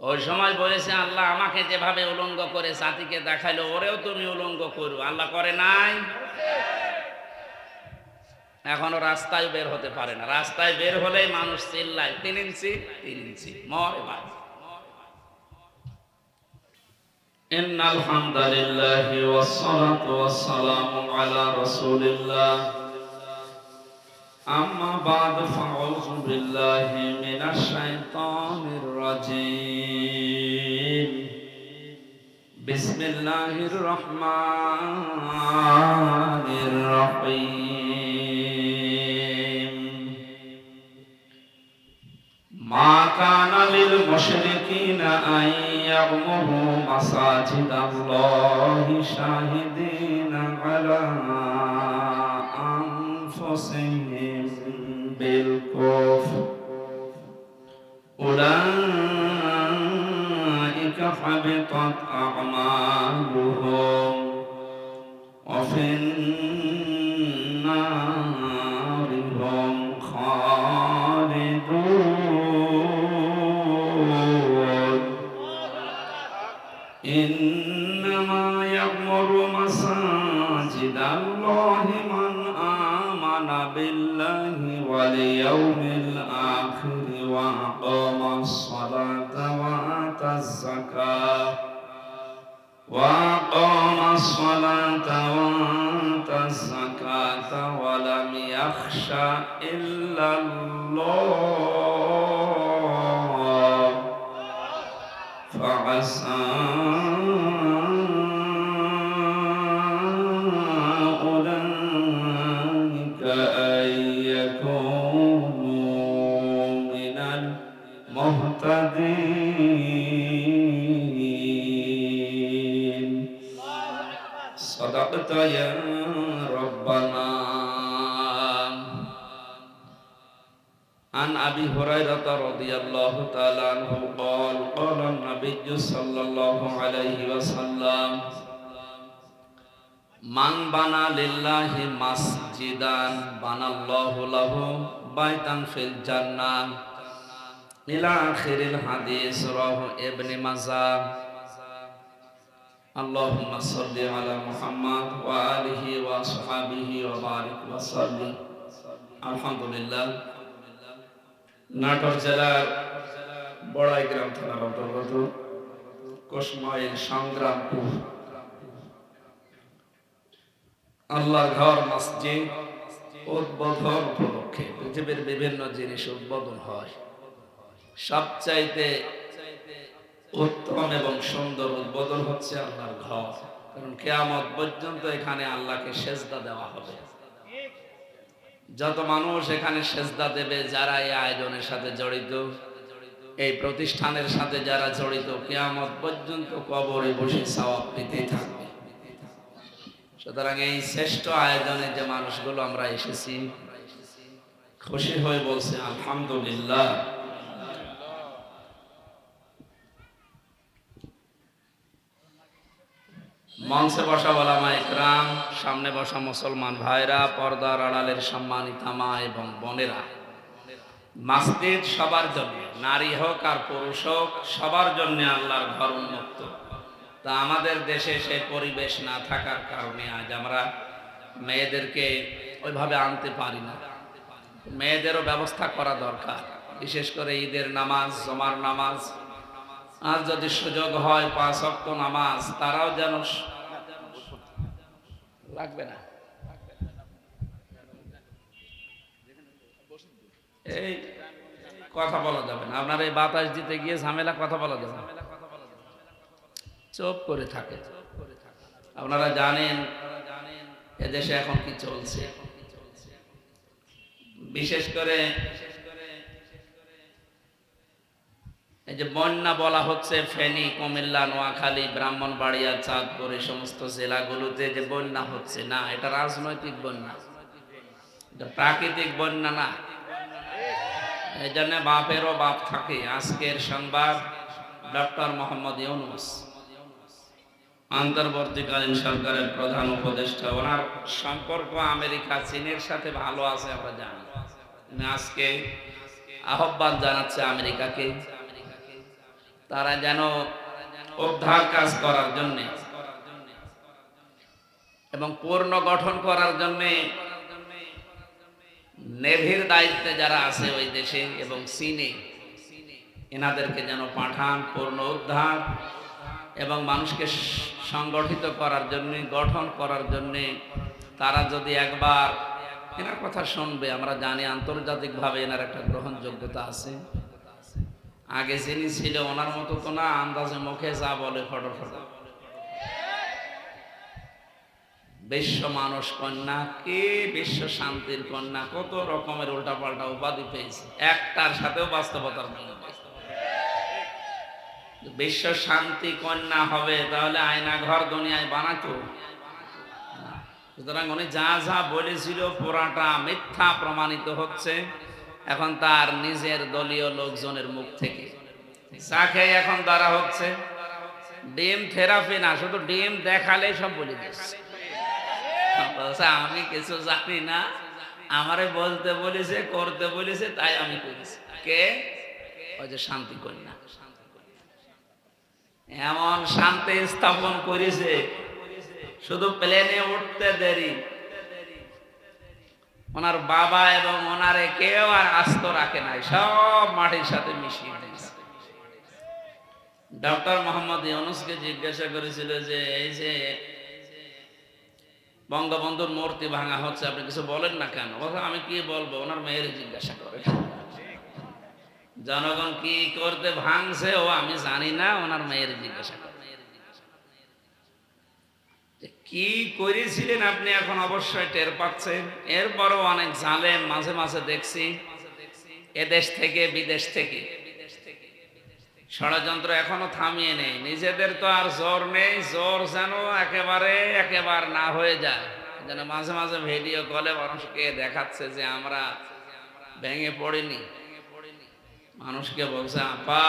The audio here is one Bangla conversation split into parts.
ওই সময় বলেছে আল্লাহ আমাকে যেভাবে উলঙ্গ করে জাতিকে দেখাইলো ওরেও তুমি উলঙ্গ করো, আল্লাহ করে নাই? এখনো রাস্তায় বের হতে পারে না, রাস্তায় বের হলেই মানুষ চিল্লায় 3 ইঞ্চি 3 ইঞ্চি মরে ভাই। ইন্নাল হামদালিল্লাহি ওয়াসসালাতু ওয়াসসালামু আলা রাসূলিল্লাহ আম্মা বা'দ ফাউযু বিল্লাহি মিনাশ শাইতানির রাজীম বিসমিল্লাহির রহমানির রহিম মা কানা লিল মুশরিকিনা আন ইয়া'মুরু মাসাজিদাল্লাহি শাহিদিনা আলা আনফুসিহিম বিল কুফর উলাইকা হাবিতাত আ'মালুহুম ওয়া ফিন নারি হুম খালিদুন ইন্নামা ইয়া'মুরু মাসাজিদাল্লাহি মান আমানা বিল্লাহি ওয়াল ইয়াউমিল আখির ওয়া আকামাস সালাতা ওয়া আতাজ যাকাত وأقام الصلاة وآتى الزكاة ولم يخش إلا الله فعسى أولئك أن يكونوا من المهتدين صدقت يا ربنا عن أبي هريرة رضي الله تعالى عنه قال قال النبي صلى الله عليه وسلم من بنى لله مسجدا بنى الله له بيتا في الجنة إلى آخر الحديث رواه ابن ماجه اللهم صل على محمد وآله وصحبه وبارك وسلم الحمد لله নাটোর জেলার বড়াইগ্রাম থানার অন্তর্গত কোশমাইল সংগ্রামপুর আল্লাহর ঘর মসজিদ উদ্বোধন উপলক্ষে পৃথিবীর বিভিন্ন জিনিস উদ্বোধন হয়। সবচাইতে উত্তম এবং সুন্দর উদ্বোধন হচ্ছে আল্লাহর ঘর, কারণ কিয়ামত পর্যন্ত এখানে আল্লাহকে সেজদা দেওয়া হবে। যত মানুষ এখানে সেজদা দেবে, যারা এই আয়োজনের সাথে জড়িত, এই প্রতিষ্ঠানের সাথে যারা জড়িত, কিয়ামত পর্যন্ত কবরে বসে সওয়াব পেতেই থাকবে। সুতরাং এই শ্রেষ্ঠ আয়োজনে যে মানুষগুলো আমরা এসেছি, খুশি হয়ে বলছে আলহামদুলিল্লাহ। মঞ্চে বসা ওলামা ইকরাম, সামনে বসা মুসলমান ভাইরা, পর্দার আড়ালের সম্মানিত মা এবং বোনেরা, মসজিদ সবার জন্য, নারী হোক আর পুরুষ হোক, সবার জন্য আল্লাহর ঘর উন্মুক্ত। তা আমাদের দেশে সেই পরিবেশ না থাকার কারণে আজ আমরা মেয়েদেরকে ওইভাবে আনতে পারি না। মেয়েদেরও ব্যবস্থা করা দরকার, বিশেষ করে ঈদের নামাজ, জমার নামাজ, আর যদি সুযোগ হয় 5 ওয়াক্ত নামাজ, তারাও যেন লাগবে না। এই কথা বলা যাবে না, আপনার এই বাতাস দিতে গিয়ে ঝামেলা, কথা বলা যাবে না, চুপ করে থাকে। আপনারা জানেন এদেশে এখন কি চলছে, বিশেষ করে এই যে বন্যা বলা হচ্ছে, ফেনী, কুমিল্লা, নোয়াখালী, ব্রাহ্মণবাড়িয়া, চাঁদপুর, এই সমস্ত জেলাগুলোতে যে বন্যা হচ্ছে, না এটা রাজনৈতিক বন্যা, এটা প্রাকৃতিক বন্যা না। এই জন্য বাপেরও বাপ থাকে। আজকের সংবাদ, ডক্টর মোহাম্মদ ইউনূস, অন্তর্বর্তীকালীন সরকারের প্রধান উপদেষ্টা, ওনার সম্পর্ক আমেরিকা, চীনের সাথে ভালো আছে আমরা জানি। আজকে আহ্বান জানাচ্ছে আমেরিকাকে তারা যেন উদ্ধার কাজ করার জন্য এবং পূর্ণ গঠন করার জন্য নেভির দায়িত্বে যারা আছে ওই দেশে এবং চীনে, এনাদেরকে যেন পাঠান পূর্ণ উদ্ধার এবং মানুষকে সংগঠিত করার জন্য, গঠন করার জন্য। তারা যদি একবার এনার কথা শুনবে, আমরা জানি আন্তর্জাতিকভাবে এনার একটা গ্রহণযোগ্যতা আছে। আগে যিনি ছিল ওনার মতো তো না, আন্দাজে মুখে যা বলে ফটো ফটো। বিশ্ব মানুষ কন্যা, কে বিশ্ব শান্তির কন্যা, কত রকমের উল্টাপাল্টা উপাধি পেয়েছে, একটার সাথেও বাস্তবতার মিল নেই। বিশ্ব শান্তি কন্যা হবে তাহলে আয়না ঘর দুনিয়ায় বানাতো। সুতরাং উনি যা যা বলেছিল পুরাটা মিথ্যা প্রমাণিত হচ্ছে এখন তার নিজের দলীয় লোকজনের মুখ থেকে। চা খেয়ে এখন দ্বারা হচ্ছে ডিম থেরাপি না, শুধু ডিম দেখালে সব বলে দিচ্ছে। আমি কিছু জানি না, আমারে বলতে বলেছে, করতে বলেছে, তাই আমি করেছি। কে? ওই যে শান্তি কন্যা। এমন শান্তি স্থাপন করেছে, শুধু প্লেনে উঠতে দেরি, ওনার বাবা এবং ওনারে কেউ আর আস্ত রাখে নাই, সব মাটির সাথে মিশিয়ে দিয়েছে। ডক্টর মোহাম্মদ ইউনূসকে জিজ্ঞাসা করেছিল যে এই যে বঙ্গবন্ধুর মূর্তি ভাঙা হচ্ছে, আপনি কিছু বলেন না কেন? আমি কি বলবো, ওনার মেয়ের জিজ্ঞাসা করে। জনগণ কি করতে ভাঙছে ও আমি জানি না, ওনার মেয়ের জিজ্ঞাসা করে। কি করেছিলেন আপনি এখন অবশ্যই টের পাচ্ছেন। এরপরও অনেক জালেম মাঝে মাঝে দেখছি এদেশ থেকে বিদেশ থেকে ষড়যন্ত্র এখনো থামিয়ে নেই। নিজেদের তো আর জোর নেই, জোর যেন একেবারে না হয়ে যায়। যেন মাঝে মাঝে ভিডিও কলে মানুষকে দেখাচ্ছে যে আমরা ভেঙে পড়িনি। মানুষকে বলছে আপা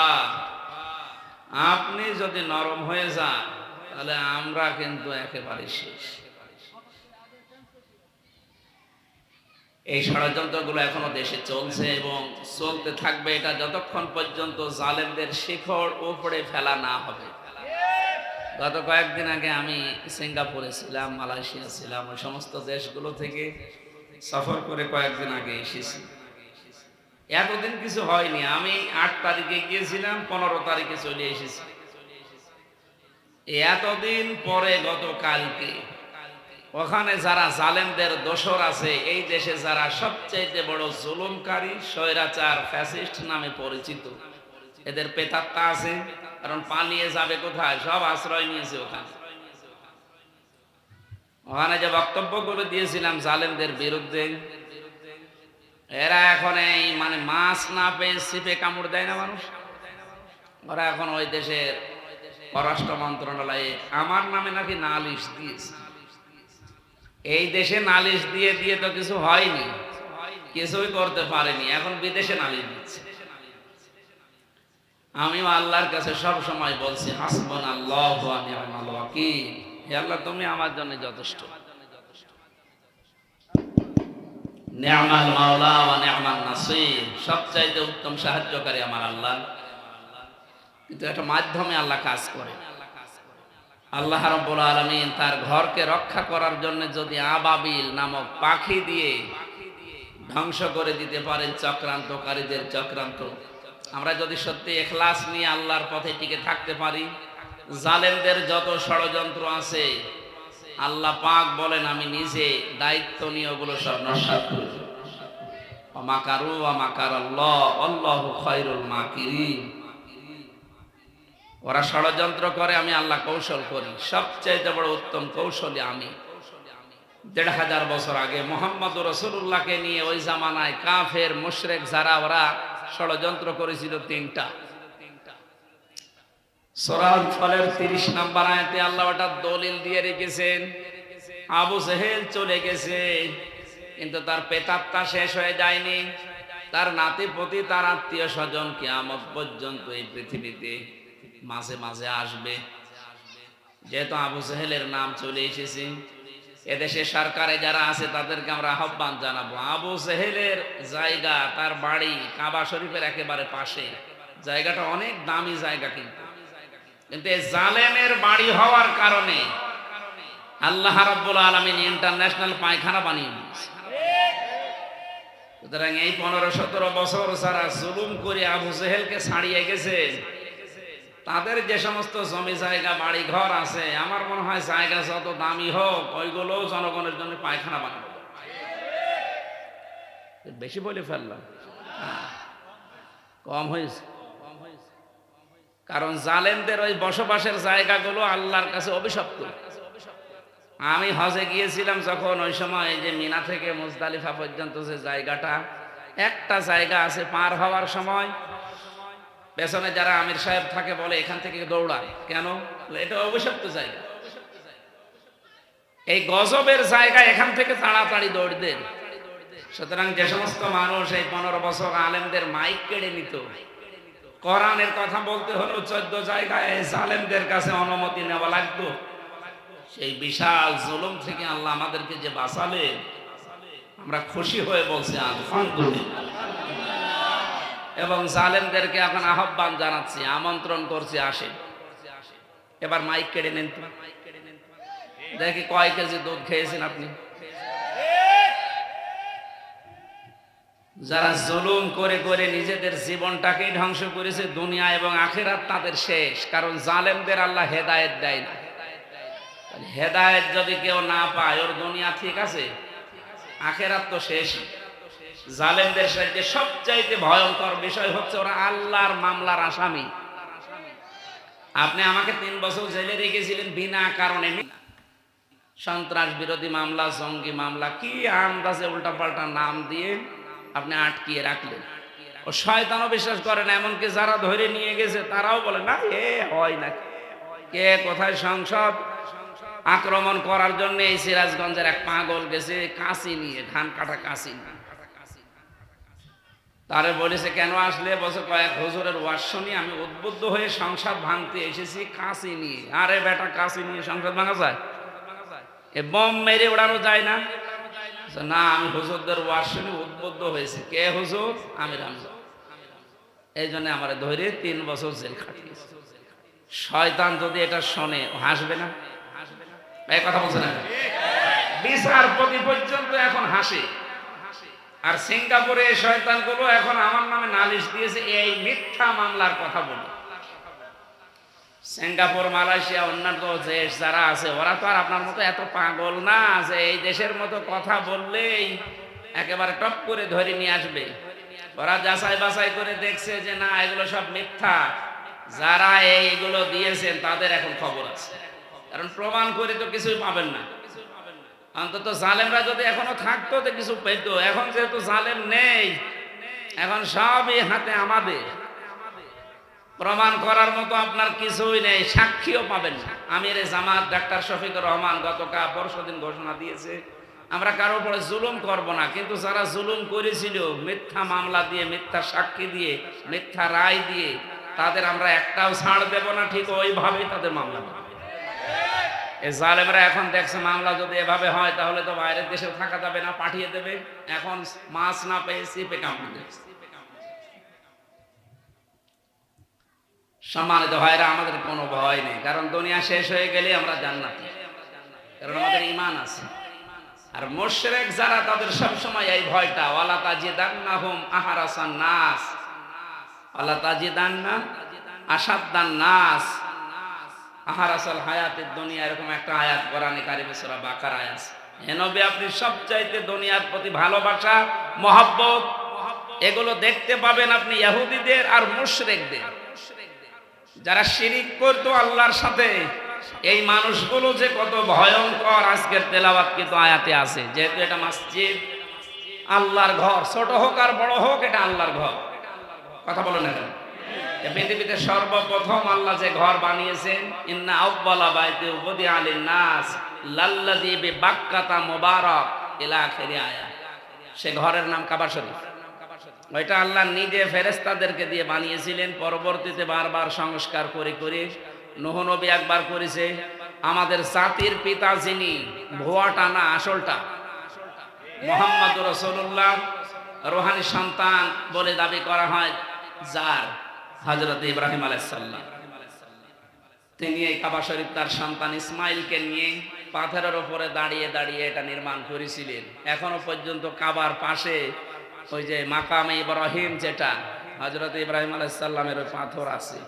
আপনি যদি নরম হয়ে যান তাহলে আমরা কিন্তু একেবারে শেষ। এই ষড়যন্ত্রগুলো এখনো দেশে চলছে এবং চলতে থাকবে, এটা যতক্ষণ পর্যন্ত জালেমদের শিখড় উপড়ে ফেলা না হবে। গত কয়েকদিন আগে আমি সিঙ্গাপুরে ছিলাম, মালয়েশিয়া ছিলাম, ওই সমস্ত দেশগুলো থেকে সফর করে কয়েকদিন আগে এসেছি। এতদিন কিছু হয়নি, আমি 8 তারিখে গিয়েছিলাম, 15 তারিখে চলে এসেছি। এতদিন পরে গতকালকে ওখানে যারা জালেমদের দোসর আছে, এই দেশে যারা সবচেয়ে বড় জুলুমকারী, স্বৈরাচার, ফ্যাসিস্ট নামে পরিচিত, এদের প্রেতাত্মা আছে। কারণ পালিয়ে যাবে কোথায়, সব আশ্রয় নিয়েছে ওখানে। ওখানে যে বক্তব্যগুলো দিয়েছিলাম জালেমদের বিরুদ্ধে, এরা এখন এই মানে মাছ না পেয়ে ছিপে কামড় দেয় না মানুষ, ওরা এখন ওই দেশের পররাষ্ট্র মন্ত্রণালয়ে আমার নামে নাকি নালিশ দিয়েছে। এই দেশে নালিশ দিয়ে দিয়ে তো কিছু হয়নি, কিছুই করতে পারেনি, এখন বিদেশে নালিশ দিচ্ছে। আমিও আল্লাহর কাছে সব সময় বলছি হাসবুনাল্লাহু ওয়া নি'মাল ওয়াকিল, হে আল্লাহ তুমি আমার জন্য যথেষ্ট। নি'মাল মাওলা ওয়া নি'মান নাসির, সবচাইতে উত্তম সাহায্যকারী আমার আল্লাহ। কিন্তু একটা মাধ্যমে আল্লাহ কাজ করে। আল্লাহ রাব্বুল আলামিন তার ঘরকে রক্ষা করার জন্য যদি আবাবিল নামক পাখি দিয়ে ধ্বংস করে দিতে পারেন চক্রান্তকারীদের চক্রান্ত, আমরা যদি সত্যি ইখলাস নিয়ে আল্লাহর পথে টিকে থাকতে পারি, জালেমদের যত ষড়যন্ত্র আছে আল্লাহ পাক বলেন আমি নিজে দায়িত্ব নিয়ে ওগুলো সব নস্যাৎ করে দেব। ওয়া মাকারু ওয়া মাকারাল্লাহ আল্লাহু খায়রুল মাকিরিন। ওরা ষড়যন্ত্র করে, আমি আল্লাহ কৌশল করি। সবচেয়ে বড় উত্তম কৌশলী আমি। ১৫০০ বছর আগে মুহাম্মদ রাসূলুল্লাহকে নিয়ে ওই জামানায় কাফের মুশরিক যারা, ওরা ষড়যন্ত্র করেছিল ৩টা। সূরা আল-ফলের ৩০ নম্বর আয়াতে আল্লাহ ওটা দলিল দিয়ে রেখেছেন। আবু জেহেল চলে গেছে, কিন্তু তার প্রেতাত্মা শেষ হয়ে যায়নি। তার নাতিপতি, তার আত্মীয় স্বজন কিয়ামত পর্যন্ত এই পৃথিবীতে মাঝে মাঝে আসবে। যেহেতু আবু জেহেলের নাম চলে এসেছে, এদেশে সরকারে যারা আছে তাদেরকে আমরা আহ্বান জানাবো, আবু জেহেলের জায়গা, তার বাড়ি কাবা শরীফের একেবারে পাশে, জায়গাটা অনেক দামি জায়গা, কিন্তু কিন্তু এই জালেমের বাড়ি হওয়ার কারণে আল্লাহ রাব্বুল আলামিন ইন্টারন্যাশনাল পায়খানা বানিয়ে দিয়েছে। সুতরাং এই 15-17 বছর যারা জুলুম করে আবু জেহেলকে ছাড়িয়ে গেছে, তাদের যে সমস্ত জমি জায়গা বাড়ি ঘর আছে, আমার মনে হয় জায়গা যত দামি হোক ওইগুলো জনগণের জন্য পায়খানা বানাবো। বেশি বলে ফেললাম, কম হয়েছে। কারণ জালেমদের ওই বসবাসের জায়গাগুলো আল্লাহর কাছে অভিশপ্ত। আমি হজে গিয়েছিলাম যখন, ওই সময় এই যে মিনা থেকে মুজদালিফা পর্যন্ত যে জায়গাটা, একটা জায়গা আছে পার হওয়ার সময় পেছনে যারা আমির সাহেব থাকে বলে এখান থেকে দৌড়ায় কেন, এটা অভিশপ্ত জায়গা। এই গজবের জায়গা, এখান থেকে তাড়াতাড়ি দৌড় দেন। সুতরাং যে সমস্ত মানুষ এই 15 বছর আলেমদের মাইক কেড়ে নিত, কোরআনের কথা বলতে হলো 14 জায়গায় জালেমদের কাছে অনুমতি নেওয়া লাগতো, সেই বিশাল জুলুম থেকে আল্লাহ আমাদেরকে যে বাঁচালেন, আমরা খুশি হয়ে বলছি আলহামদুলিল্লাহ। এবং জালেমদেরকে এখন আহ্বান জানাচ্ছি, আমন্ত্রণ করছি, আসেন এবার মাইক কেড়ে নেন। দেখি কয় কেজি দুধ খেয়েছেন আপনি। যারা জুলুম করে করে নিজেদের জীবনটাকেই ধ্বংস করেছে, দুনিয়া এবং আখিরাত তাদের শেষ। কারণ জালেমদের আল্লাহ হেদায়েত দেয় না। হেদায়েত যদি কেউ না পায়, ওর দুনিয়া ঠিক আছে, আখিরাত তো শেষ। জালেমদের সাথে সবচাইতে ভয়ঙ্কর বিষয় হচ্ছে ওরা আল্লাহর মামলার আসামি। আপনি আমাকে 3 বছর জেলে রেখেছিলেন বিনা কারণে, সন্ত্রাস বিরোধী মামলা, জঙ্গি মামলা, কি আন্দাজে উল্টাপাল্টা নাম দিয়ে আপনি আটকিয়ে রাখলেন। ও শয়তানও বিশ্বাস করে না, এমনকি যারা ধরে নিয়ে গেছে তারাও বলে না এ হয় না। কে কোথায় সংসদ আক্রমণ করার জন্য এই সিরাজগঞ্জের এক পাগল গেছে কাঁচি নিয়ে, ধান কাটা কাঁচি নিয়ে। তারে বলেছে কেন আসলে, বছর কয়েক হুজুরের ওয়াজ শুনি আমি উদ্বুদ্ধ হয়ে সংসদ ভাঙতে এসেছি কাঁচি নিয়ে। আরে বেটা, কাঁচি নিয়ে সংসদ ভাঙা যায়? এ বোম মেরে ওড়ানো যায় না? না, আমি হুজুরদের ওয়াজ শুনে উদ্বুদ্ধ হয়েছি। কে হুজুর? আমি রামজান। এই জন্য আমার ধরে 3 বছর জেল খাটিয়েছে। শয়তান যদি এটা শোনে, হাসবে না? এই কথা বলছে না? বিচারপতি পর্যন্ত এখন হাসে। আর সিঙ্গাপুরে এই শয়তানগুলো এখন আমার নামে নালিশ দিয়েছে এই মিথ্যা মামলার কথা বলে। সিঙ্গাপুর, মালয়েশিয়া, অন্যান্য দেশ যারা আছে, ওরা তো আর আপনার মতো এত পাগল না যে এই দেশের মতো কথা বললেই একেবারে টপ করে ধরে নিয়ে আসবে। ওরা যাচাই বাছাই করে দেখছে যে না, এগুলো সব মিথ্যা। যারা এইগুলো দিয়েছেন তাদের এখন খবর আছে, কারণ প্রমাণ করে তো কিছুই পাবেন না। অন্তত জালেমরা যদি এখনো থাকতো তো কিছু পেত। এখন যেহেতু জালেম নেই, এখন সবই হাতে আমাদের। প্রমাণ করার মতো আপনার কিছুই নেই, সাক্ষীও পাবেন না। আমির জামাত ডাক্তার শফিকুর রহমান গতকাল পরশুদিন ঘোষণা দিয়েছে, আমরা কারো উপরে জুলুম করব না, কিন্তু যারা জুলুম করেছিল মিথ্যা মামলা দিয়ে, মিথ্যা সাক্ষী দিয়ে, মিথ্যা রায় দিয়ে, তাদের আমরা একটাও ছাড় দেব না। ঠিক ওইভাবেই তাদের মামলা হবে। এই জালেমরা এখন দেখছে মামলা যদি এভাবে হয় তাহলে তো বাইরের দেশে থাকা যাবে না, পাঠিয়ে দেবে। এখন মাছ না পেয়ে সিপে কামড়ে দেবে। সম্মানিত ভাইরা, আমাদের কোনো ভয় নেই, কারণ দুনিয়া শেষ হয়ে গেলে আমরা জান্নাতে, কারণ আমাদের ঈমান আছে। আর মুশরিক যারা, তাদের সব সময় এই ভয়টা, ওয়ালা তাজিদান্নাহুম আহরাসান নাস ওয়ালা তাজিদান্না আশাদ্দান নাস আহরাসাল হায়াতিদ দুনিয়া, এরকম একটা আয়াত কোরআনে কারিমে সূরা বাকারায় আছে। হে নবী, আপনি সবচাইতে দুনিয়ার প্রতি ভালোবাসা, মহব্বত, এগুলো দেখতে পাবেন আপনি ইহুদিদের আর মুশরিকদের। যারা শিরিক করতো আল্লাহর সাথে, এই মানুষগুলো যে কত ভয়ঙ্কর আজকের তেলাওয়াত কিন্তু আয়াতে আছে। যেহেতু এটা মসজিদ, আল্লাহর ঘর, ছোট হোক আর বড় হোক, এটা আল্লাহর ঘর। কথা বলেন না? পৃথিবীতে সর্বপ্রথম আল্লাহ যে ঘর বানিয়েছেন, ইন্না আউয়ালা বাইতি উদিআ লিন-নাস লাল্লাযী বিবাক্কাতা মুবারাক ইলা আখিরি আয়াত। সে ঘরের নাম কাবা শরীফ। ওইটা আল্লাহ নিজে ফেরেশতাদেরকে দিয়ে বানিয়েছিলেন। পরবর্তীতে বারবার সংস্কার করে করে নূহ নবী একবার করেছে। আমাদের জাতির পিতা যিনি, ভুয়াটা না আসলটা, মুহাম্মদুর রাসূলুল্লাহ রূহানী সন্তান বলে দাবি করা হয়, যার হযরত ইব্রাহিম আলাইহিস সালাম তিনি এই কাবা শরীফ তার সন্তান ইসমাইলকে নিয়ে পাথরের উপরে দাঁড়িয়ে দাঁড়িয়ে এটা নির্মাণ করেছিলেন। এখনো পর্যন্ত কাবার পাশে ওই যে মাকামে ইব্রাহিম, যেটা হযরত ইব্রাহিম আলাইহিস সালামের ওই পাথর আছে,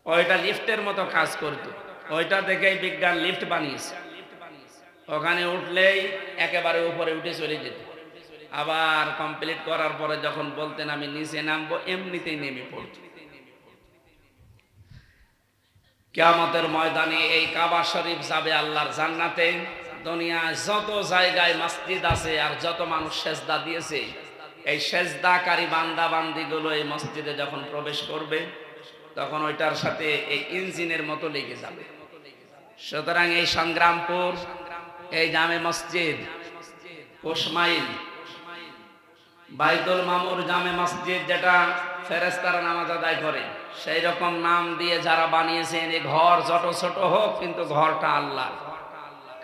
ওইটা লিফটের মতো কাজ করতো। ওইটা দেখেই বিজ্ঞান লিফট বানিয়েছে। ওখানে উঠলেই একেবারে উপরে উঠে চলে যেত। আবার কমপ্লিট করার পরে যখন বলতেন আমি নিচে নামবো, এমনিতেই নেমে পড়তো। কিয়ামতের ময়দানে এই কাবা শরীফ যাবে আল্লাহর জান্নাতে। দুনিয়ায় যত জায়গায় মসজিদ আছে আর যত মানুষ সেজদা দিয়েছে, এই সেজদাকারী বান্দা বান্দিগুলো এই মসজিদে যখন প্রবেশ করবে তখন ওইটার সাথে এই ইঞ্জিনের মতো লেগে যাবে। সুতরাং এই সংগ্রামপুর, এই জামে মসজিদ, কোশমাইল, বাইতুল মামুর জামে মসজিদ, যেটা ফেরেশতারা নামাজ আদায় করে, সেই রকম নাম দিয়ে যারা বানিয়েছেন, এই ঘর যত ছোট হোক কিন্তু ঘরটা আল্লাহ।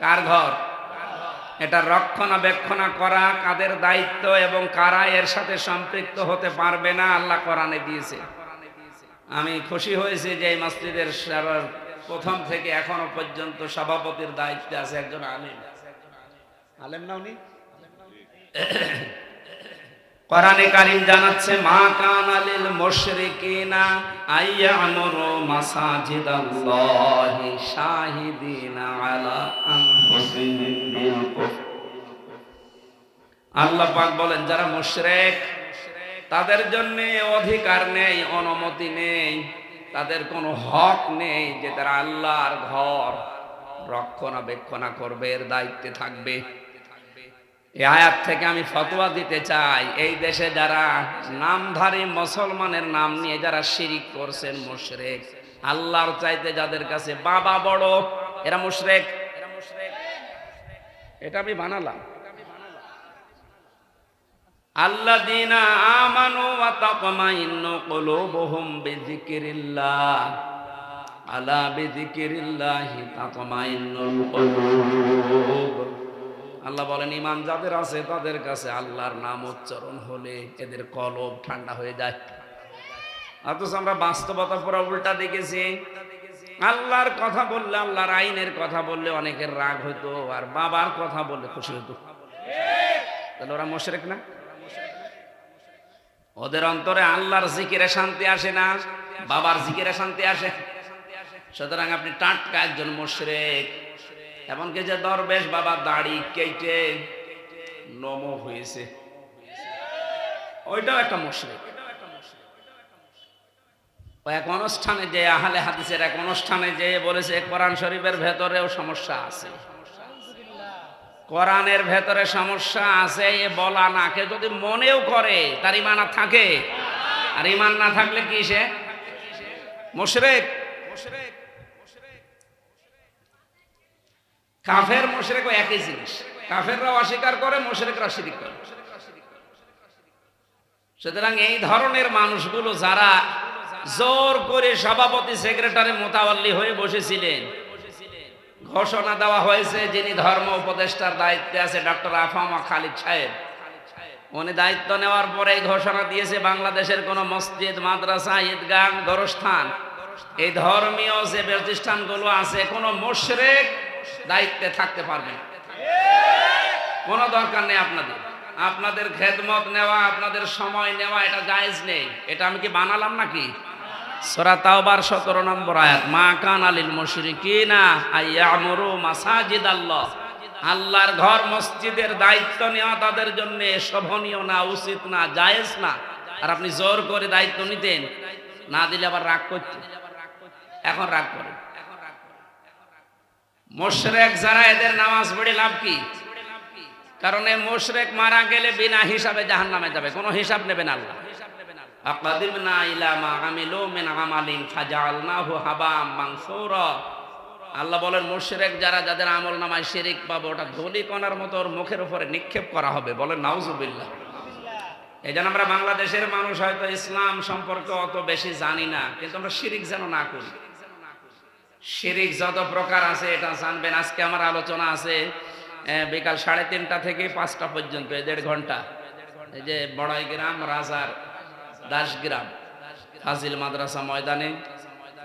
কার ঘর? এটা রক্ষণাবেক্ষণ করা কাদের দায়িত্ব এবং কারা এর সাথে সম্পৃক্ত হতে পারবে না আল্লাহ কোরআনে দিয়েছে। আমি খুশি হয়েছি যে এই মসজিদের প্রথম থেকে এখনো পর্যন্ত সভাপতির দায়িত্বে আছে একজন আলেম। আলেম না উনি? কোরআনে কারীম জানাচ্ছে মা কানা লিল মুশরিকিনা আইয়ামুরু মাসাজিদাল্লাহি শাহিদিনা আলা আনফুসিহিম বিল কুফর। আল্লাহ পাক বলেন যারা মুশরিক তাদের জন্য অধিকার নেই, অনুমতি নেই, তাদের কোনো হক নেই যে তারা আল্লাহর ঘর রক্ষণাবেক্ষণ করবে, এর দায়িত্বে থাকবে। এই আয়াত থেকে আমি ফতোয়া দিতে চাই, এই দেশে যারা নামধারী মুসলমানের নাম নিয়ে যারা শিরিক করছেন, মুশরিক, আল্লাহর চাইতে যাদের কাছে বাবা বড়, এরা মুশরিক। এটা আমি বানালাম। আল্লাযীনা আমানু ওয়া তাতমাইন্নু কুলুবুহুম বিযিকরিল্লাহ, আলা বিযিকরিল্লাহি তাতমাইন্নুল কুলুব। আল্লাহ বলেন ঈমান যাদের আছে তাদের কাছে আল্লাহর নাম উচ্চারণ হলে এদের কলব ঠান্ডা হয়ে যায়। অথচ আমরা বাস্তবতা পুরো উল্টা দেখেছি। আল্লাহর কথা বললে, আল্লাহর আইনের কথা বললে অনেকের রাগ হইতো, আর বাবার কথা বললে খুশি হইতো। তাহলে ওরা মুশরিক না? ওদের অন্তরে আল্লাহর জিকিরে শান্তি আসে না, বাবার জিকিরে শান্তি আসে। সুতরাং আপনি টাটকা একজন মুশরিক। এমনকি যে দরবেশ বাবা দাড়ি কেটে নমো হয়েছে, ওইটাও একটা মুশরিক। এক অনুষ্ঠানে যে আহলে হাদিসের এক অনুষ্ঠানে যে বলেছে কোরআন শরীফের ভেতরেও সমস্যা আছে। কোরআনের ভেতরে সমস্যা আছে এ বলা না, কে যদি মনেও করে তার ঈমান থাকে, আর ঈমান না থাকলে কি সে মুশরিক। কাফের মুশরিক একই জিনিস, কাফেররাও অস্বীকার করে, মুশরিকরা শিরক করে। সুতরাং এই ধরনের মানুষগুলো যারা জোর করে সভাপতি সেক্রেটারি মোতাওয়াল্লি হয়ে বসেছিলেন, ঘোষণা দেওয়া হয়েছে যিনি ধর্ম উপদেষ্টার দায়িত্বে আছে ডক্টর আফামা খালিদ সাহেব, উনি দায়িত্ব নেওয়ার পরে ঘোষণা দিয়েছে বাংলাদেশের কোন মসজিদ, মাদ্রাসা, ঈদগাহ, গোরস্থান, এই ধর্মীয় যে প্রতিষ্ঠানগুলো আছে কোন মুশরিক দায়িত্বে থাকতে পারবে না। কোনো দরকার নেই আপনাদের খেদমত নেওয়া, আপনাদের সময় নেওয়া, এটা জায়েজ নেই। এটা আমি কি বানালাম নাকি? সূরা তাওবার 17 নম্বর আয়াত, মা কানা লিল মুশরিকিনা আইয়ামুরু মাসাজিদাল্লাহ। আল্লাহর ঘর মসজিদের দায়িত্ব নেওয়া তাদের জন্য শোভনীয় না, উচিত না, জায়েজ না। আর আপনি জোর করে দায়িত্ব নিতেন, না দিলে আবার রাগ করতেন। এখন রাগ করেন। মুশরিক যারা, এদের নামাজ পড়ে লাভ কি? কারণ এই মুশরিক মারা গেলে বিনা হিসাবে জাহান্নামে যাবে, কোনো হিসাব নেবেন আল্লাহ। আকাদিমনা ইলা মা আমিলু মিন আমালিন ফাজআলনাহু হাবাম মানসুরা। আল্লাহ বলেন মুশরিক যারা, যাদের আমল নামায় শিরিক পাবে, ওটা ধুলি কণার মতো ওর মুখের উপরে নিক্ষেপ করা হবে। বলেন নাউজুবিল্লাহ। এই জন্য আমরা বাংলাদেশের মানুষ হয়তো ইসলাম সম্পর্কে অত বেশি জানি না, কিন্তু আমরা শিরিক যেন না করি। শিরিক যত প্রকার আছে এটা জানবেন। আজকে আমার আলোচনা আছে বিকাল 3:30 থেকে 5টা পর্যন্ত, 1.5 ঘন্টা। এই যে বড়াই গ্রাম, রাজার দাসগ্রাম, ফাজিল মাদ্রাসা ময়দানে।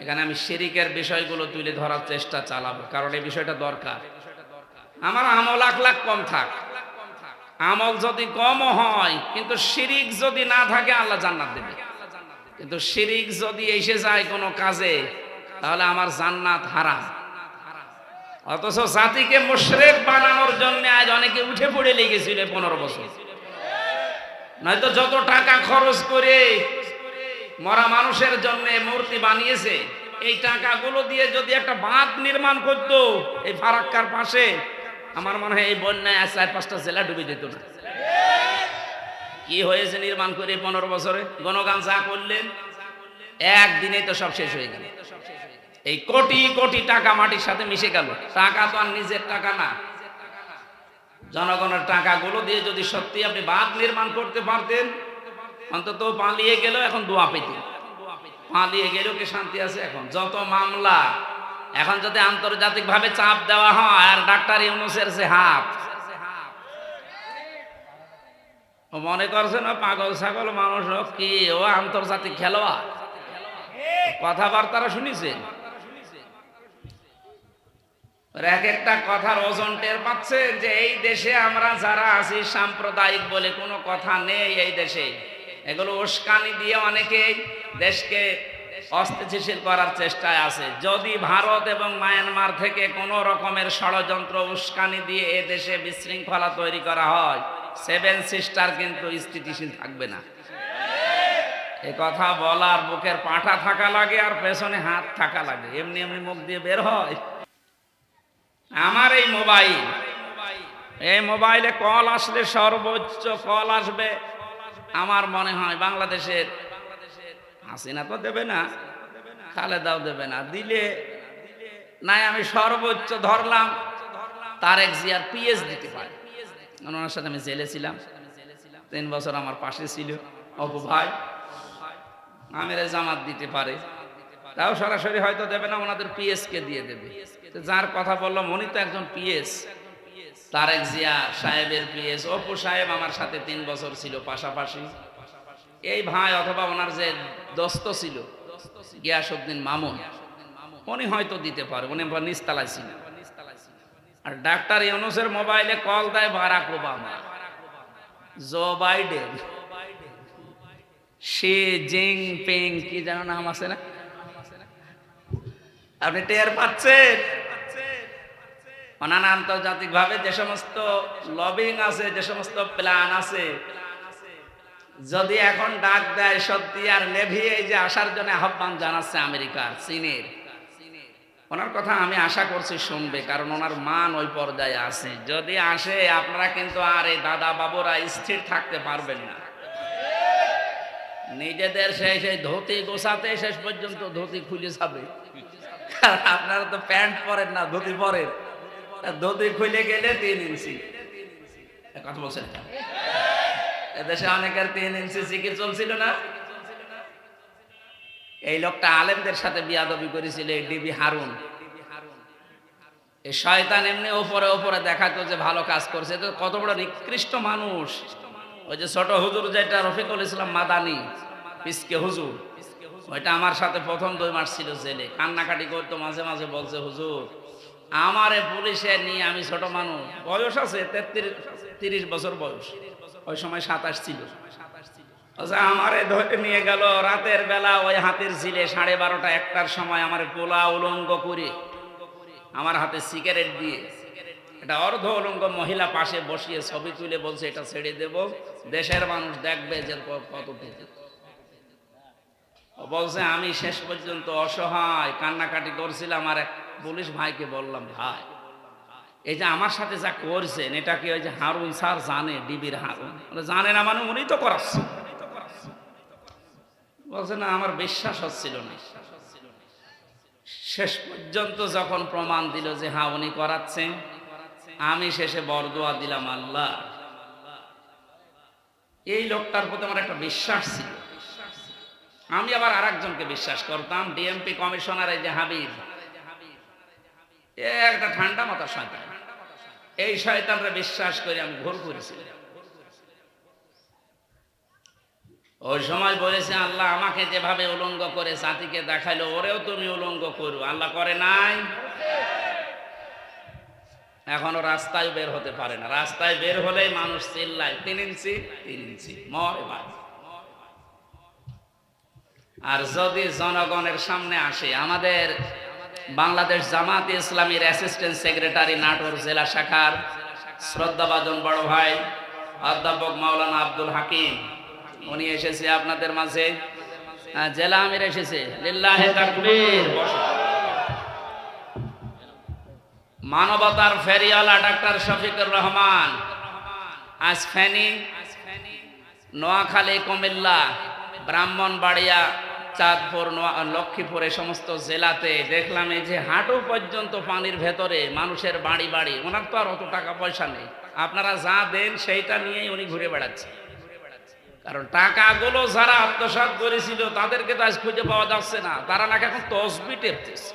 এখানে আমি শিরিকের বিষয়গুলো তুলে ধরার চেষ্টা চালাবো, কারণ এই বিষয়টা দরকার। আমার আমল লাখ লাখ কম থাক, আমল যদি কম হয় কিন্তু শিরিক যদি না থাকে আল্লাহ জান্নাত দেবে। কিন্তু শিরিক যদি এসে যায় কোনো কাজে, তাহলে আমার জান্নাত হারাম। অথচ জাতিকে মুশরিক বানানোর জন্য আজ অনেকে উঠে পড়ে লেগেছিল 15 বছর। নয়তো যত টাকা খরচ করে মরা মানুষের জন্য মূর্তি বানিয়েছে, এই টাকাগুলো দিয়ে যদি একটা বাঁধ নির্মাণ করতো এই ফারাক্কার পাশে, আমার মনে হয় এই বন্যায় 4-5টা জেলা ডুবে যেত না। কি হয়েছে নির্মাণ করে 15 বছরে? গণগান যা করলেন একদিনেই তো সব শেষ হয়ে গেল। এই কোটি কোটি টাকা মাটির সাথে মিশে গেল। টাকা তো আর নিজের টাকা না, জনগণের টাকাগুলো দিয়ে যদি সত্যি আপনি বাঁধ নির্মাণ করতে পারতেন, অন্তত পালিয়ে গেল এখন দোয়া পেতেন। পালিয়ে গেলেও কি শান্তি আছে? এখন যত মামলা, এখন যদি আন্তর্জাতিক ভাবে চাপ দেওয়া হয়, আর ডাক্তার ইউনূসের যে হাত, ও মনে করছে না পাগল ছাগল মানুষ কি ও আন্তর্জাতিক খেলোয়াড়? কথাবার্তারা শুনেছেন? এক একটা কথার ওজন টের পাচ্ছেন যে এই দেশে আমরা যারা আছি সাম্প্রদায়িক বলে কোনো কথা নেই এই দেশে। এগুলো উস্কানি দিয়ে অনেকেই দেশকে অস্থিতিশীল করার চেষ্টায় আছে। যদি ভারত এবং মায়ানমার থেকে কোনো রকমের ষড়যন্ত্র উস্কানি দিয়ে এ দেশে বিশৃঙ্খলা তৈরি করা হয়, 7 সিস্টার কিন্তু স্থিতিশীল থাকবে না। এ কথা বলার বুকের পাঁঠা থাকা লাগে আর পেছনে হাত থাকা লাগে, এমনি এমনি মুখ দিয়ে বের হয়। আমার এই মোবাইলে কল আসলে সর্বোচ্চ কল আসবে আমার মনে হয় বাংলাদেশের হাসিনা তো দেবে না, খালেদাও দেবে না, দিলে নাই আমি সর্বোচ্চ ধরলাম তারেক জিয়ার পিএস দিতে পারে। ওনার সাথে আমি জেলে ছিলাম, 3 বছর আমার পাশে ছিল। অপু ভাই আমিরে জামাত দিতে পারে, তাও সরাসরি হয়তো দেবে না, ওনাদের পিএস কে দিয়ে দেবে। যার কথা বললাম উনি তো একজন পিএস, তারেক জিয়া সাহেবের পিএস। অপু সাহেব আমার সাথে 3 বছর ছিল পাশাপাশি। এই ভাই অথবা ওনার যে দোস্ত ছিল গিয়াসউদ্দিন মামুন, উনি হয়তো দিতে পারে, উনি নিচতলায় ছিল। আর ডাক্তার ইউনূসের মোবাইলে কল দেয় Barack Obama, Joe Biden, Xi Jinping, কি যেন নাম আছে না? আপনি টের পাচ্ছেন? অনানা আন্তর্জাতিক ভাবে যে সমস্ত লবিং আছে, যে সমস্ত প্ল্যান আছে, যদি এখন ডাক দেয় সত্যি আর নেভি এই যে আসার জন্য আহ্বান জানাচ্ছে আমেরিকার, চীনের, ওনার কথা আমি আশা করছি শুনবে, কারণ ওনার মান ওই পর্যায়ে আছে। যদি আসে আপনারা কিন্তু আর এই দাদা বাবুরা স্থির থাকতে পারবেন না। নিজেদের সেই ধুতি গোছাতে শেষ পর্যন্ত ধুতি খুলে যাবে। আপনারা তো প্যান্ট পরেন না, ধুতি পরেন। ধুতি খুলে গেলে 3 ইঞ্চি। কথা বলছেন? এদেশে অনেকের 3 ইঞ্চি জিকির চলছিল না? এই লোকটা আলেমদের সাথে বিয়াদবি করেছিল, এই ডিবি হারুন। এই শয়তান এমনি ওপরে ওপরে দেখাতো যে ভালো কাজ করছে, তো কত বড় নিকৃষ্ট মানুষ। ওই যে ছোট হুজুর যেটা রফিকুল ইসলাম মাদানি, পিসকে হুজুর, ওইটা আমার সাথে প্রথম 2 মাস ছিল জেলে। কান্নাকাটি করতো, মাঝে মাঝে বলছে হুজুর আমারে পুলিশে নিয়ে, আমি ছোট মানুষ, বয়স আছে 30 বছর বয়স, ওই সময় 27 ছিল। আমারে ধরে নিয়ে গেল রাতের বেলা ওই হাতের ঝিলে 12:30 1টার সময় আমার পোলা উলঙ্গ করে আমার হাতে সিগারেট দিয়ে একটা অর্ধ উলঙ্গ মহিলা পাশে বসিয়ে ছবি তুলে বলছে এটা ছেড়ে দেব, দেশের মানুষ দেখবে যে কতটুকু। বলছে আমি শেষ পর্যন্ত অসহায় কান্নাকাটি করছিলাম, আর এক পুলিশ ভাইকে বললাম ভাই এই যে আমার সাথে যা করছেন এটা কি ওই যে হারুন স্যার জানে? ডিবির হারুন জানে না মানে উনি তো করাচ্ছে। বলছে না আমার বিশ্বাস হচ্ছিল না। শেষ পর্যন্ত যখন প্রমাণ দিল যে হ্যাঁ উনি করাচ্ছেন, আমি শেষে বরদোয়া দিলাম আল্লাহ এই লোকটার প্রতি আমার একটা বিশ্বাস ছিল। আমি আবার আরেকজনকে বিশ্বাস করতাম, ডিএমপি কমিশনার এই যে হাবিব, একটা ঠান্ডা মাথার শয়তান। এই শয়তানরা বিশ্বাস করে আমি ভুল করেছি। ওই সময় বলেছে আল্লাহ আমাকে যেভাবে উলঙ্গ করে জাতিকে দেখাইলো ওরেও তুমি উলঙ্গ করো, আল্লাহ করে নাই। এখনো রাস্তায় বের হতে পারে না, রাস্তায় বের হলেই মানুষ চিল্লায় 3 ইঞ্চি 3 ইঞ্চি মরে ভাই। আর যদি জনগণের সামনে আসে, আমাদের বাংলাদেশ জামাত ইসলামীর অ্যাসিস্ট্যান্ট সেক্রেটারি নাটোর জেলা শাখার শ্রদ্ধাভাজন বড় ভাই অধ্যাপক মাওলানা আব্দুল হাকিম, উনি এসেছে আপনাদের মাঝে, জেলা আমির এসেছে, লিল্লাহে তাকবীর। মানবতার ফেরিওয়ালা ডাক্তার শফিকুর রহমান আজ ফেনী, নোয়াখালী, কুমিল্লা, ব্রাহ্মণবাড়িয়া, চাঁদপুর, লক্ষ্মীপুর এই সমস্ত জেলাতে দেখলাম এই যে হাঁটু পর্যন্ত পানির ভেতরে মানুষের বাড়ি বাড়ি, ওনার তো আর অত টাকা পয়সা নেই, আপনারা যা দেন সেইটা নিয়েই উনি ঘুরে বেড়াচ্ছে। কারণ টাকাগুলো যারা আত্মসাৎ করেছিল তাদেরকে তো আজ খুঁজে পাওয়া যাচ্ছে না, তারা নাকি এখন তসবি টেপতেছে।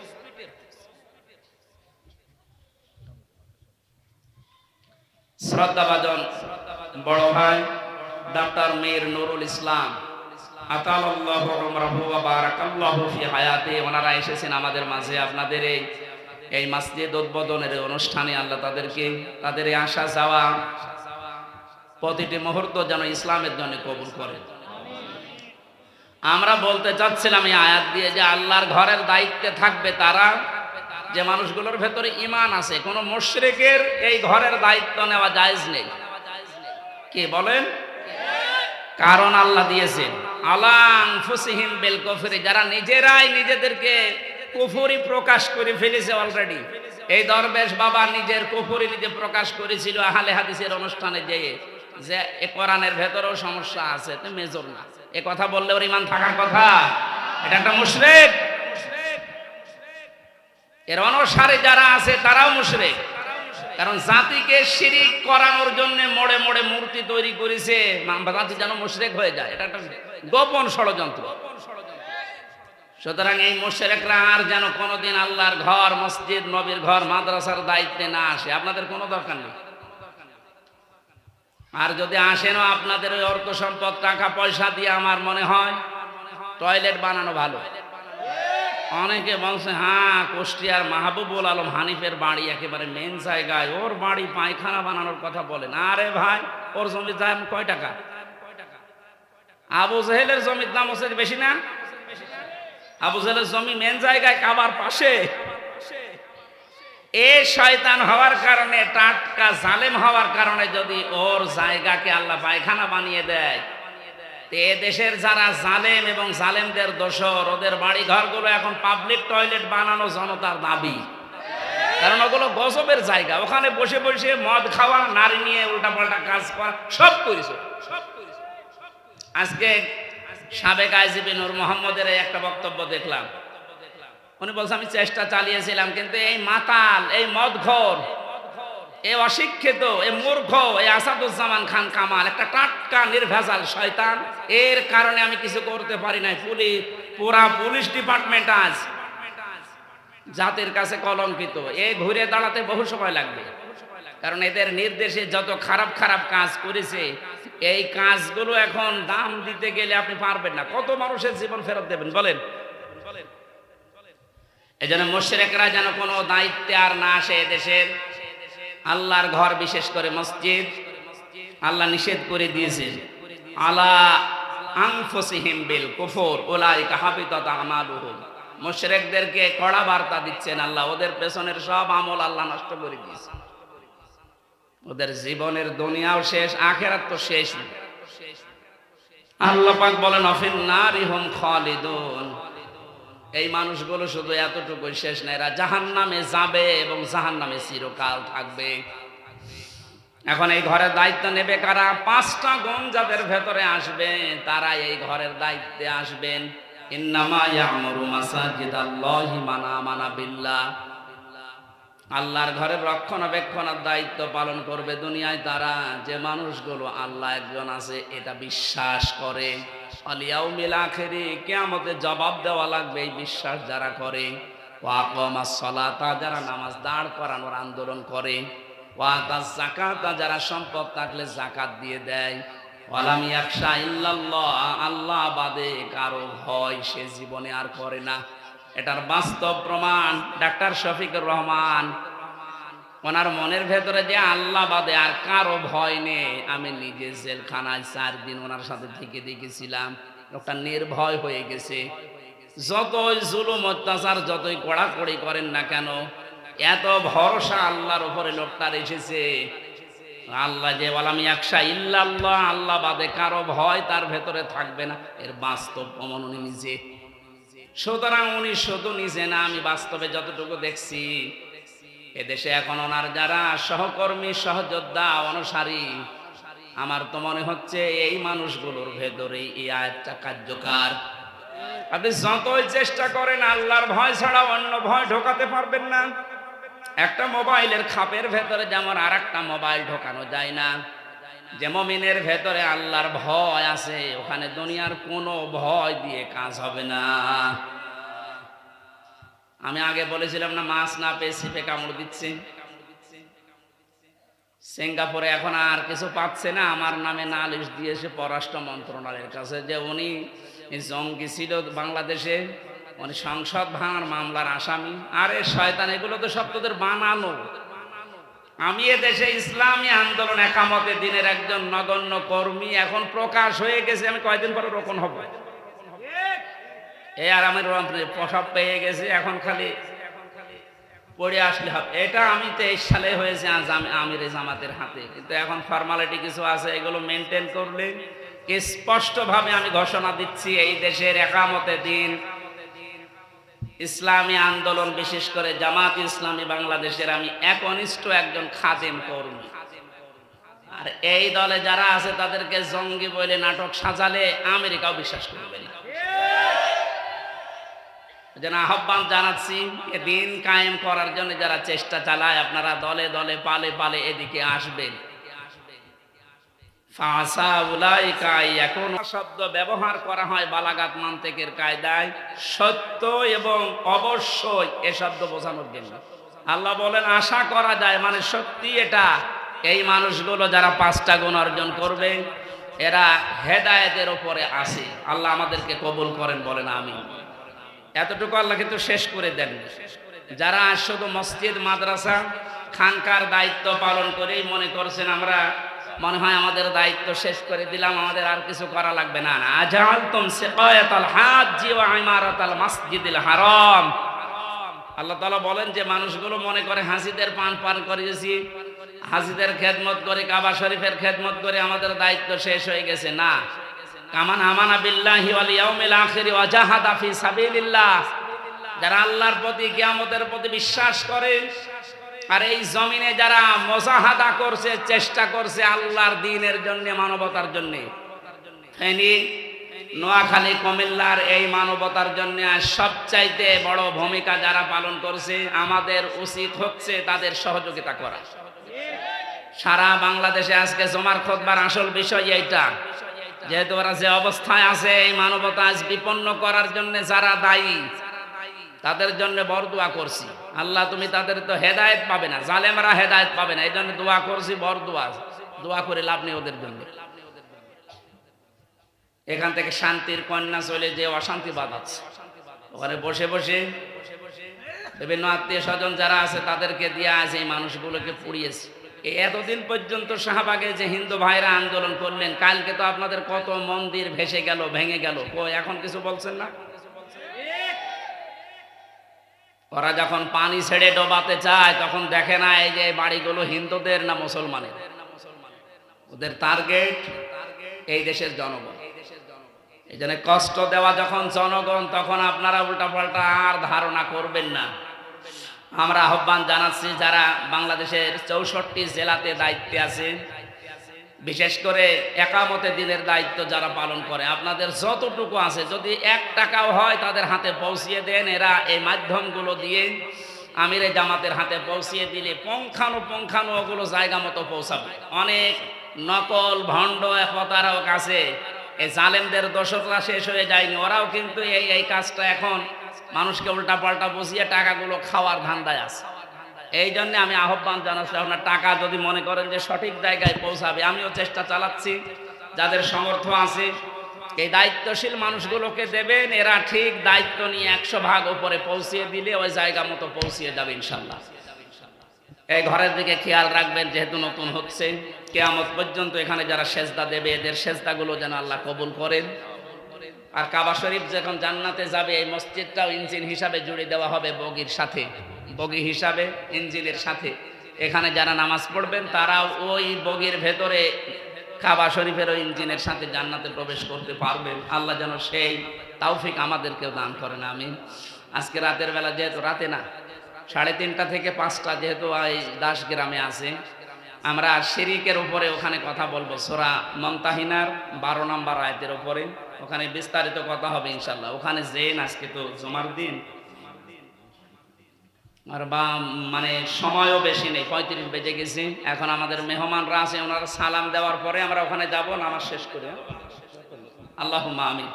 শ্রদ্ধাভাজন বড় ভাই ডাক্তার মীর নুরুল ইসলাম আতালাল্লাহু উমরাহু ওয়া বারাকাল্লাহু ফি হায়াতি, ওনারা এসেছেন আমাদের মাঝে আপনাদের এই মসজিদ উদ্বোধনের অনুষ্ঠানে। আল্লাহ তাদেরকে, তাদের এই আসা যাওয়া প্রতিটি মুহূর্ত যেন ইসলামের জন্য কবুল করেন। আমরা বলতে চাচ্ছিলাম এই আয়াত দিয়ে যে আল্লাহর ঘরের দায়িত্বে থাকবে তারা যে মানুষগুলোর ভেতরে ঈমান আছে। কোন মুশরিকের এই ঘরের দায়িত্ব নেওয়া জায়েজ নেই। কি বলেন? কারণ আল্লাহ দিয়েছেন আলা আনফুসিহিম বিল কুফরি, যারা নিজেরাই নিজেদেরকে কুফরি প্রকাশ করে ফেলেছে অলরেডি। এই দরবেশ বাবা নিজের কুফরি নিজে প্রকাশ করেছিল আহলে হাদিসের অনুষ্ঠানে যেয়ে, যে এ কোরআনের ভেতরেও সমস্যা আছে, তো মেজর না। এ কথা বললে ওর ঈমান থাকার কথা? এটা একটা মুশরিক। এর অনুসারী যারা আছে তারাও মুশরিক, কারণ জাতিকে শিরিক করানোর জন্য মোড়ে মোড়ে মূর্তি তৈরি করেছে, জাতি যেন মুশরিক হয়ে যায়। এটা একটা গোপন ষড়যন্ত্র। সুতরাং এই মুশরিকরা আর যেন কোনোদিন আল্লাহর ঘর, মসজিদ, নবীর ঘর, মাদ্রাসার দায়িত্বে না আসে। আপনাদের কোনো দরকার নেই। আর যদি আসেনও আপনাদের ওই অর্থ সম্পদ, টাকা পয়সা দিয়ে আমার মনে হয় টয়লেট বানানো ভালো। অনেকে বলছে হ্যাঁ কুষ্টিয়ার মাহবুবুল আলম হানিফের বাড়ি একেবারে মেন জায়গায়, ওর বাড়ি পায়খানা বানানোর কথা বলেন। আরে ভাই, ওর জমির দাম কয় টাকা? আবু জেহেলের জমির দাম হচ্ছে বেশি না? আবু জেহেলের জমি মেন জায়গায়, কাবার পাশে। এ শয়তান হওয়ার কারণে, টাটকা জালেম হওয়ার কারণে যদি ওর জায়গাকে আল্লাহ পায়খানা বানিয়ে দেয়, এ দেশের যারা জালেম এবং জালেমদের দোসর, ওদের বাড়ি ঘরগুলো এখন পাবলিক টয়লেট বানানো জনতার দাবি। কারণ ওগুলো গজবের জায়গা, ওখানে বসে বসে মদ খাওয়া, নারী নিয়ে উল্টাপাল্টা কাজ করা সব করেছে। আজকে সাবেক আইজিপি নূর মোহাম্মদের একটা বক্তব্য দেখলাম, উনি বলছে আমি চেষ্টা চালিয়েছিলাম, কিন্তু এই মাতাল, এই মদখোর, এই অশিক্ষিত, এই মূর্খ, এই আসাদুজ্জামান খান কামাল একটা টাটকা নির্ভেজাল শয়তান, এর কারণে আমি কিছু করতে পারি নাই। পুরা পুলিশ ডিপার্টমেন্ট আজ জাতির কাছে কলঙ্কিত। এ ঘুরে দাঁড়াতে বহু সময় লাগবে, কারণ এদের নির্দেশে যত খারাপ খারাপ কাজ করেছে, এই কাজগুলো এখন দাম দিতে গেলে আপনি পারবেন না। কত মানুষের জীবন ফেরত দেবেন বলেন? এই জন্য মুশরিকরা যেন কোনো দায়িত্বে আর না আসে এদেশের। আল্লাহর ঘর, বিশেষ করে মসজিদ, আল্লাহ নিষেধ করে দিয়েছেন আলা আনফুসিহিম বিল কুফর উলাইকা হাবিতাত আমালুহুম। মুশরিকদেরকে কড়া বার্তা দিচ্ছেন আল্লাহ, ওদের পেছনের সব আমল আল্লাহ নষ্ট করে দিয়েছে। ওদের জীবনের দুনিয়াও শেষ, আখিরাত তো শেষ। আল্লাহ পাক বলেন অফিন নারিহুম খালিদুন। এই মানুষগুলো শুধু এতটুকু শেষ না, এরা জাহান্নামে যাবে এবং জাহান্নামে চিরকাল থাকবে। এখন এই ঘরের দায়িত্ব নেবে কারা? 5টা গুণ যাদের ভেতরে আসবে তারা এই ঘরের দায়িত্বে আসবেন। ইন্নামা ইয়ামুরু মাসাজিদাল্লাহি মান আমানা বিল্লাহ। আল্লাহর ঘরের রক্ষণাবেক্ষণের দায়িত্ব পালন করবে দুনিয়ায় তারা, যে মানুষগুলো আল্লাহ একজন আছে এটা বিশ্বাস করে। আলিয়াউমিল আখিরি, কিয়ামতে জবাব দেওয়া লাগবে, এই বিশ্বাস যারা করে। ওয়া আকামাস সালাতা, যারা নামাজ দাঁড় করানোর আন্দোলন করে। ওয়া আতাজ যাকাতা, যারা সম্পদ থাকলে যাকাত দিয়ে দেয়। ওয়ালাম ইয়াখশা ইল্লাল্লাহ, আল্লাহ বাদে কারো ভয় সে জীবনে আর করে না। এটার বাস্তব প্রমাণ ডাক্তার শফিকুর রহমান, ওনার মনের ভেতরে যে আল্লাহ বাদে আর কারো ভয় নেই। আমি নিজে জেলখানায় 4 দিন ওনার সাথে থেকে দেখেছিলাম। লোকটা নির্ভয় হয়ে গেছে। যতই জুলুম অত্যাচার, যতই কড়াকড়ি করেন না কেন, এত ভরসা আল্লাহর উপরে লোকটার এসেছে। আল্লাহ যে ওয়ালাম ইয়াখশা ইল্লাল্লাহ, আল্লাহ বাদে কারো ভয় তার ভেতরে থাকবে না, এর বাস্তব প্রমাণ উনি নিজে। সুতরাং উনি শুধু নিজে না, আমি বাস্তবে যতটুকু দেখছি এদেশে এখন ওনার যারা সহকর্মী, সহযোদ্ধা, অনুসারী, আমার তো মনে হচ্ছে এই মানুষগুলোর ভেতরেই এই আয়াতটা কার্যকর। আপনি যতই চেষ্টা করেন আল্লাহর ভয় ছাড়া অন্য ভয় ঢোকাতে পারবেন না। একটা মোবাইলের খাপের ভেতরে যেমন আর একটা মোবাইল ঢোকানো যায় না, যে মুমিনের ভেতরে আল্লাহর ভয় আছে, ওখানে দুনিয়ার কোনো ভয় দিয়ে কাজ হবে না। আমি আগে বলেছিলাম না, মাছ না পেয়ে ছিপে কামড় দিচ্ছে। সিঙ্গাপুরে এখন আর কিছু পাচ্ছে না, আমার নামে নালিশ দিয়েছে পররাষ্ট্র মন্ত্রণালয়ের কাছে যে উনি জঙ্গি ছিল বাংলাদেশে, উনি সংসদ ভাঙার মামলার আসামি। আরে শয়তান, এগুলো তো সব তোদের বানানো। আমি এদেশে ইসলামী আন্দোলন একামতে দিনের একজন নগণ্য কর্মী, এখন প্রকাশ হয়ে গেছে। আমি কয়দিন পরে রোপণ হব, এই আর আমি সব পেয়ে গেছি, এখন খালি পড়ে আসলে হবে। এটা আমি 23 সালে হয়েছে আমির জামাতের হাতে, কিন্তু এখন ফর্মালিটি কিছু আছে, এগুলো মেনটেন করলে স্পষ্টভাবে আমি ঘোষণা দিচ্ছি, এই দেশের একামতে দিন ইসলামী আন্দোলন, বিশেষ করে জামাত ইসলামী বাংলাদেশের আমি একনিষ্ঠ একজন খাদেম কর্মী। আর এই দলে যারা আছে তাদেরকে জঙ্গি বলে নাটক সাজালে আমেরিকাও বিশ্বাস করবে না। যেন আহ্বান জানাচ্ছি, এ দিন কায়েম করার জন্য যারা চেষ্টা চালায়, আপনারা দলে দলে পালে পালে এদিকে আসবেন। শব্দ ব্যবহার করা হয় বালাগাত মান্তিকের কায়দায় সত্য এবং অবশ্যই এ শব্দ বোঝানোর জন্য। আল্লাহ বলেন আশা করা যায়, মানে সত্যি এটা। এই মানুষগুলো যারা 5টা গুণ অর্জন করবে, এরা হেদায়েতের উপরে আছে। আল্লাহ আমাদেরকে কবুল করেন, বলেন আমিন। এতটুকু আল্লাহ কিন্তু শেষ করে দেন। যারা শুধু মসজিদ, মাদ্রাসা, খানকার দায়িত্ব পালন করেই মনে করছেন আমরা মনে হয় আমাদের দায়িত্ব শেষ করে দিলাম, আমাদের আর কিছু করা লাগবে না। আজালতুম সিকায়াতাল হাজ্জি ওয়া ইমারাতাল মাসজিদিল হারাম। আল্লাহ তাআলা বলেন যে মানুষগুলো মনে করে হাজিদের পান করিয়েছি, হাজিদের খেদমত করে, কাবা শরীফের খেদমত করে আমাদের দায়িত্ব শেষ হয়ে গেছে। না, কামান আমানা বিল্লাহি ওয়াল ইয়াউমিল আখির ওয়া জাহাদা ফি সাবিলিল্লাহ, যারা আল্লাহর প্রতি, কিয়ামতের প্রতি বিশ্বাস করে, আর এই জমিনে যারা মুজাহাদা করছে, চেষ্টা করছে আল্লাহর দ্বীনের জন্য, মানবতার জন্য, ফেনী, নোয়াখালী, কুমিল্লার এই মানবতার জন্য সবচাইতে বড় ভূমিকা যারা পালন করছে, আমাদের উচিত হচ্ছে তাদের সহযোগিতা করা। সারা বাংলাদেশে আজকে জুমার খুতবার আসল বিষয় এইটা, যেহেতু ওরা যে অবস্থায় আছে, এই মানবতা আজ বিপন্ন করার জন্য যারা দায়ী, তাদের জন্য বড় দোয়া করছি। আল্লাহ তুমি তাদের তো হেদায়েত পাবে না, জালেমরা হেদায়েত পাবে না, এই জন্য দোয়া করছি, বড় দোয়া করে লাভ নেই ওদের জন্য। এখান থেকে শান্তির কন্যা চলে যে অশান্তি বাঁধাচ্ছে, ওখানে বসে বসে বিভিন্ন আত্মীয় স্বজন যারা আছে তাদেরকে দিয়ে আজ এই মানুষগুলোকে পুড়িয়েছে। এতদিন পর্যন্ত শাহবাগে যে হিন্দু ভাইরা আন্দোলন করলেন, কালকে তো আপনাদের কত মন্দির ভেসে গেল, ভেঙে গেল, এখন কিছু বলছেন না? ওরা যখন পানি ছেড়ে ডোবাতে চায় তখন দেখে না এই যে বাড়িগুলো হিন্দুদের না মুসলমানের। ওদের টার্গেট এই দেশের জনগণ। এই জন্য কষ্ট দেওয়া যখন জনগণ, তখন আপনারা উল্টাপাল্টা আর ধারণা করবেন না। আমরা আহ্বান জানাচ্ছি যারা বাংলাদেশের 64 জেলাতে দায়িত্বে আছে, বিশেষ করে একামতে দিনের দায়িত্ব যারা পালন করে, আপনাদের যতটুকু আছে যদি 1 টাকাও হয় তাদের হাতে পৌঁছিয়ে দেন। এরা এই মাধ্যমগুলো দিয়ে আমিরে জামাতের হাতে পৌঁছিয়ে দিলে পুঙ্খানু ওগুলো জায়গা মতো পৌঁছাবে। অনেক নকল ভণ্ড প্রতারক আছে, এই জালেমদের দোষরা শেষ হয়ে যায়নি, ওরাও কিন্তু এই কাজটা এখন মানুষকে উল্টাপাল্টা বুঝিয়ে টাকাগুলো খাওয়ার ধান্দায় আছে। এই জন্য আমি আহ্বান জানাচ্ছি, আপনার টাকা যদি মনে করেন যে সঠিক জায়গায় পৌঁছাবে, আমিও চেষ্টা চালাচ্ছি, যাদের সামর্থ্য আছে এই দায়িত্বশীল মানুষগুলোকে দেবেন, এরা ঠিক দায়িত্ব নিয়ে 100 ভাগ উপরে পৌঁছিয়ে দিলে ওই জায়গা মতো পৌঁছিয়ে যাবে ইনশাল্লাহ। এই ঘরের দিকে খেয়াল রাখবেন, যেহেতু নতুন হচ্ছে, কিয়ামত পর্যন্ত এখানে যারা সেজদা দেবে এদের সেজদাগুলো যেন আল্লাহ কবুল করেন। আর কাবা শরীফ যখন জান্নাতে যাবে এই মসজিদটাও ইঞ্জিন হিসাবে জুড়ে দেওয়া হবে বগির সাথে, বগি হিসাবে ইঞ্জিনের সাথে। এখানে যারা নামাজ পড়বেন তারাও ওই বগির ভেতরে কাবা শরীফের ওই ইঞ্জিনের সাথে জান্নাতে প্রবেশ করতে পারবেন। আল্লাহ যেন সেই তৌফিক আমাদেরকেও দান করেন, আমিন। আজকে রাতের বেলা, যেহেতু রাতে না, 3:30 থেকে 5টা, যেহেতু এই দাস গ্রামে আছে, আমরা শিরিকের উপরে ওখানে কথা বলবো। সূরা মুমতাহিনার 12 নম্বর আয়াতের উপরে ওখানে বিস্তারিত কথা হবে ইনশাল্লাহ। ওখানে যেন, আজকে তো জুমার দিন আর বা মানে সময়ও বেশি নেই, 35 বেজে গেছে। এখন আমাদের মেহমানরা আছে, ওনারা সালাম দেওয়ার পরে আমরা ওখানে যাব নামাজ শেষ করে। আল্লাহুম্মা আমিন।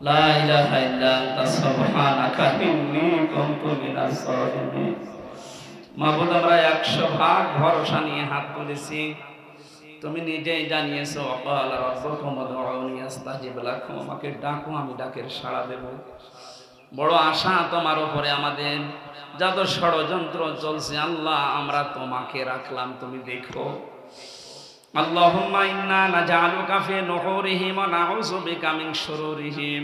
লা ইলাহা ইল্লা আনতা সুবহানাকা ইন্নী কুনতু মিনাজ জালিমিন। মাবুদ, আমরা 100 ভাগ ভরসা নিয়ে হাত তুলেছি। তুমি নিজেই জানিয়েছো, ওয়াকালা রাব্বুকুম উদউনি আস্তাজিব লাকুম, আমাকে ডাকো, আমি ডাকের সাড়া দেব। বড় আশা তোমার উপরে আমাদের। যত ষড়যন্ত্র চলছে আল্লাহ, আমরা তোমাকে রাখলাম, তুমি দেখো। আল্লাহুম্মা ইন্না নাজআলুকা ফি নুহুরিহিম ওয়া নাউযু বিকা মিন শুরুরিহিম।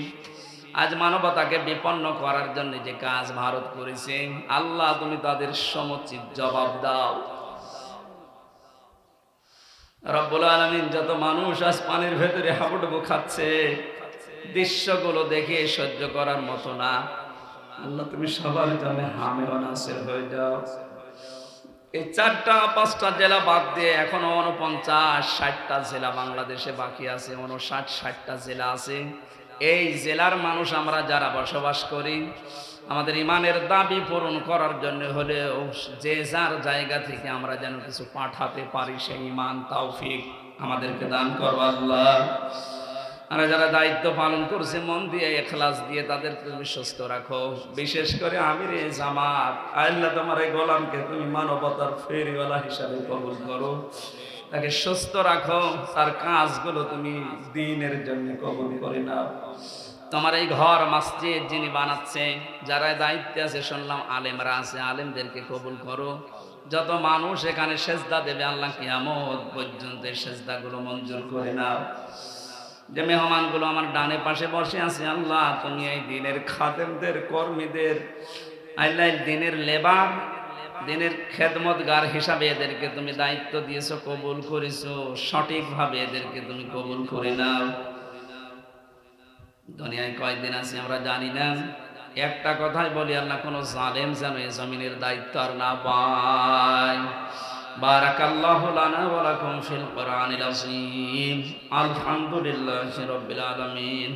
আজ মানবতাকে বিপন্ন করার জন্য যে কাজ ভারত করেছে, আল্লাহ তুমি তাদের সমুচিত জবাব দাও। রব্বুল আলামিন, যত মানুষ আজ পানির ভেতরে হাবুডুবু খাচ্ছে, দৃশ্যগুলো দেখে সহ্য করার মতো না। আল্লাহ তুমি সবার জন্য হামে ও নাসির হয়ে যাও। এই 4টা-5টা জেলা বাদ দিয়ে এখনো 49-60টা জেলা বাংলাদেশে বাকি আছে। 59-60টা জেলা আছে। এই জেলার মানুষ আমরা যারা বসবাস করি, আমাদের ইমানের দাবি পূরণ করার জন্য হলেও যে যার জায়গা থেকে আমরা যেন কিছু পাঠাতে পারি, সেই ইমান তৌফিক আমাদেরকে দান করো আল্লাহ। আমরা যারা দায়িত্ব পালন করছে মন দিয়ে, ইখলাস দিয়ে, তাদেরকে তুমি সুস্থ রাখো। বিশেষ করে আমিরে জামাত, আল্লাহ তোমার এই গোলামকে তুমি মানবতার ফেরিওয়ালা হিসাবে কবুল করো, তাকে সুস্থ রাখো, তার কাজগুলো তুমি দ্বীনের জন্য কবুল করে নাও। তোমার এই ঘর মসজিদ যিনি বানাচ্ছে, যারা দায়িত্বে আছে, শুনলাম আলেমরা আছে, আলেমদেরকে কবুল করো। যত মানুষ এখানে সেজদা দেবে আল্লাহ, কিয়ামত পর্যন্ত এই সেজদাগুলো মঞ্জুর করে নাও। যে মেহমানগুলো আমার ডানে পাশে বসে আছে, আল্লাহ তুমি এই দিনের খাদেমদের, কর্মীদের, আল্লাহ দিনের লেবার, দিনের খেদমতগার হিসাবে এদেরকে তুমি দায়িত্ব দিয়েছো, কবুল করেছো। সঠিকভাবে এদেরকে তুমি কবুল করে নাও। দুনিয়ায় কয়দিন আছে আমরা জানি না। একটা কথাই বলি, আল্লাহ কোন জালেম যেন এই জমিনের দায়িত্ব আর না পায়। বারাকাল্লাহু লানা ওয়া লাকুম ফিল কুরআনিল আযীম। আলহামদুলিল্লাহি রাব্বিল আলামিন।